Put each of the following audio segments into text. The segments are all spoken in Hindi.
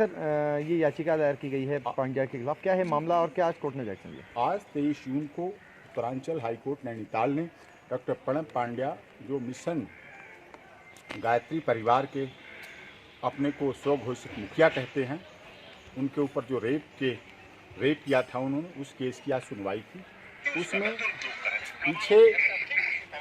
सर ये याचिका दायर की गई है पांड्या के खिलाफ, क्या है मामला और क्या आज कोर्ट ने रिएक्शन दिया? आज 23 जून को उत्तरांचल हाईकोर्ट नैनीताल ने डॉक्टर प्रणब पांड्या, जो मिशन गायत्री परिवार के अपने को स्वघोषित मुखिया कहते हैं, उनके ऊपर जो रेप किया था उन्होंने, उस केस की आज सुनवाई थी। उसमें पीछे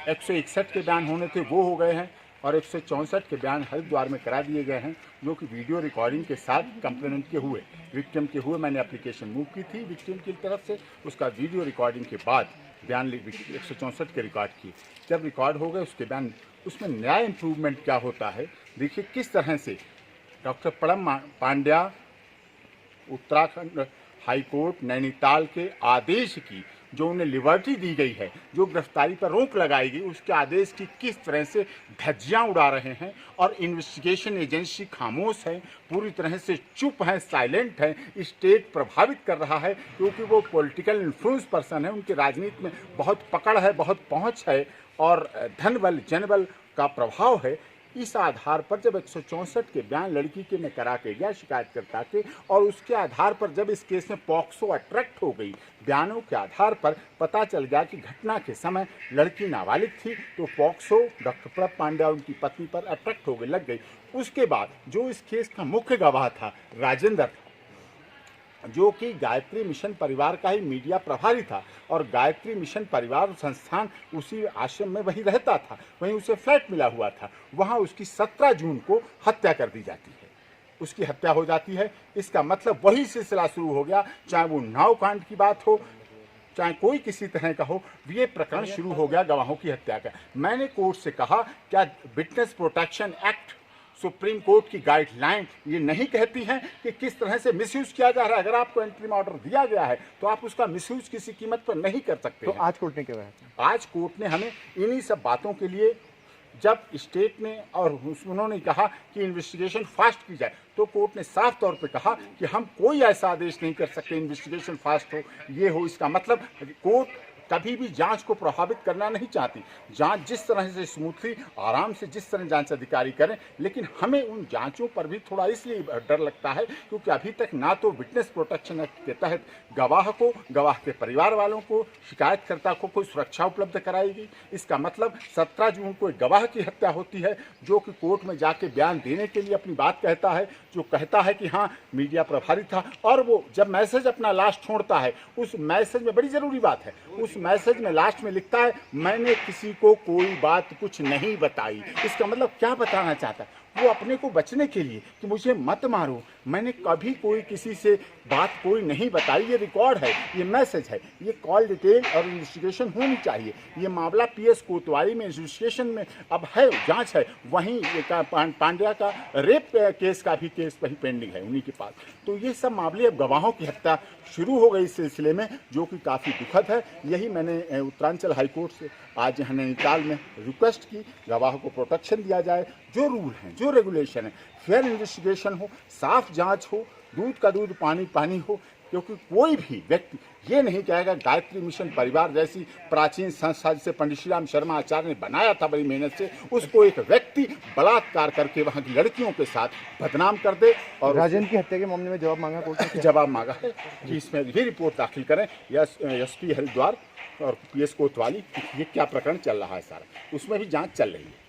161 के बयान होने थे, वो हो गए हैं, और 164 के बयान हरिद्वार में करा दिए गए हैं, जो कि वीडियो रिकॉर्डिंग के साथ कंप्लेनेंट के हुए, विक्टिम के हुए। मैंने एप्लीकेशन मूव की थी विक्टिम की तरफ से, उसका वीडियो रिकॉर्डिंग के बाद बयान 164 के रिकॉर्ड किए। जब रिकॉर्ड हो गए उसके बयान, उसमें नया इम्प्रूवमेंट क्या होता है, देखिए किस तरह से डॉक्टर प्रणब पांड्या उत्तराखंड हाईकोर्ट नैनीताल के आदेश की, जो उन्हें लिबर्टी दी गई है, जो गिरफ्तारी पर रोक लगाई गई, उसके आदेश की किस तरह से धज्जियां उड़ा रहे हैं। और इन्वेस्टिगेशन एजेंसी खामोश है, पूरी तरह से चुप है, साइलेंट है। स्टेट प्रभावित कर रहा है क्योंकि वो पॉलिटिकल इन्फ्लुएंस पर्सन है, उनकी राजनीति में बहुत पकड़ है, बहुत पहुंच है और धनबल जनबल का प्रभाव है। इस आधार पर जब 164 के बयान लड़की के में करा के गया शिकायतकर्ता के, और उसके आधार पर जब इस केस में पॉक्सो अट्रैक्ट हो गई, बयानों के आधार पर पता चल गया कि घटना के समय लड़की नाबालिग थी, तो पॉक्सो डॉक्टर प्रणब पांड्या और उनकी पत्नी पर अट्रैक्ट हो गई, लग गई। उसके बाद जो इस केस का मुख्य गवाह था राजेंद्र, जो कि गायत्री मिशन परिवार का ही मीडिया प्रभारी था, और गायत्री मिशन परिवार संस्थान उसी आश्रम में वहीं रहता था, वहीं उसे फ्लैट मिला हुआ था। वहां उसकी 17 जून को हत्या कर दी जाती है, उसकी हत्या हो जाती है। इसका मतलब वही सिलसिला शुरू हो गया, चाहे वो नाव कांड की बात हो, चाहे कोई किसी तरह का हो, ये प्रकरण शुरू हो गया गवाहों की हत्या का। मैंने कोर्ट से कहा, क्या witness protection act, supreme court की गाइडलाइन ये नहीं कहती हैं कि किस तरह से मिसयूज किया जा रहा है? अगर आपको इंटरिम ऑर्डर दिया गया है तो आप उसका मिसयूज किसी कीमत पर नहीं कर सकते। तो आज कोर्ट ने क्या कहा? आज कोर्ट ने हमें इन्हीं सब बातों के लिए, जब स्टेट ने और उन्होंने कहा कि इन्वेस्टिगेशन फास्ट की जाए, तो कोर्ट ने साफ तौर पे कहा कि हम कोई ऐसा आदेश नहीं कर सकते इन्वेस्टिगेशन फास्ट हो, ये हो। इसका मतलब कोर्ट कभी भी जांच को प्रभावित करना नहीं चाहती। जांच जिस तरह से स्मूथली, आराम से जिस तरह जांच अधिकारी करें, लेकिन हमें उन जांचों पर भी थोड़ा इसलिए डर लगता है क्योंकि अभी तक ना तो विटनेस प्रोटेक्शन एक्ट के तहत गवाह को, गवाह के परिवार वालों को, शिकायतकर्ता को कोई सुरक्षा उपलब्ध कराएगी। इसका मतलब 17 जून को एक गवाह की हत्या होती है, जो कि कोर्ट में जाके बयान देने के लिए अपनी बात कहता है, जो कहता है कि हाँ मीडिया प्रभारी था, और वो जब मैसेज अपना लास्ट छोड़ता है, उस मैसेज में बड़ी ज़रूरी बात है, उस मैसेज में लास्ट में लिखता है, मैंने किसी को कोई बात कुछ नहीं बताई। इसका मतलब क्या बताना चाहता है? वो अपने को बचने के लिए कि मुझे मत मारो, मैंने कभी कोई किसी से बात कोई नहीं बताई। ये रिकॉर्ड है, ये मैसेज है, ये कॉल डिटेल और इन्वेस्टिगेशन होनी चाहिए। ये मामला PS कोतवाली में इन्वेस्टिगेशन में अब है, जांच है। वहीं पांड्या का रेप केस का भी केस वहीं पेंडिंग है उन्हीं के पास। तो ये सब मामले, अब गवाहों की हत्या शुरू हो गई इस सिलसिले में, जो कि काफ़ी दुखद है। यही मैंने उत्तरांचल हाईकोर्ट से आज यहाँ नैनीताल में रिक्वेस्ट की, गवाहों को प्रोटेक्शन दिया जाए, जो रूल हैं, जो रेगुलेशन है, फेयर इन्वेस्टिगेशन हो, साफ जांच हो, दूध का दूध पानी पानी हो। क्योंकि कोई भी व्यक्ति ये नहीं कहेगा, गायत्री मिशन परिवार जैसी प्राचीन संस्था जिसे पंडित श्री राम शर्मा आचार्य ने बनाया था बड़ी मेहनत से, उसको एक व्यक्ति बलात्कार करके वहाँ की लड़कियों के साथ बदनाम कर दे। और राजेंद्र की हत्या के मामले में जवाब मांगा कोर्ट ने? जवाब मांगा है कि इसमें भी रिपोर्ट दाखिल करें, SP हरिद्वार और PS कोतवाली, ये क्या प्रकरण चल रहा है सारा, उसमें भी जांच चल रही है।